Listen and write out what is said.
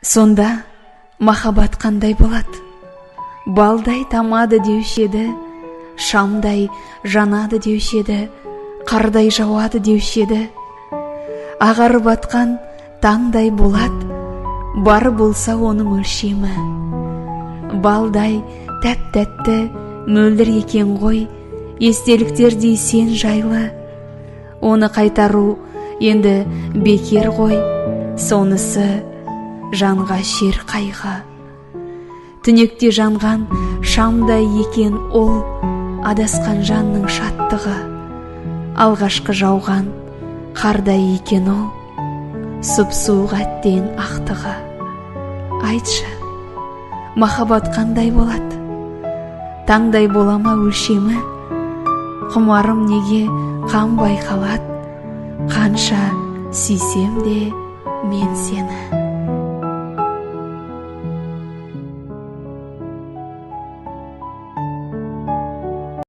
Сонда махаббат қандай болады? Балдай тамады деуші еді, шамдай жанады деуші еді, қардай жауады деуші еді. Ағарып атқан таңдай болады, бар болса оның өлшемі. Балдай тәп-тәтті мөлдір екен ғой, естеліктердей сен жайлы. Оны қайтару енді бекер ғой, сонысы жанға шер қайғы. Түнекте жанған шамдай екен ол, адасқан жанның шаттығы. Алғашқы жауған қардай екен ол, сұп-суық әттең ақтығы. Айтшы, махаббат қандай болады? Таңдай бола ма өлшемі? Құмарым неге қанбай қалады? Қанша сүйсем де мен сені.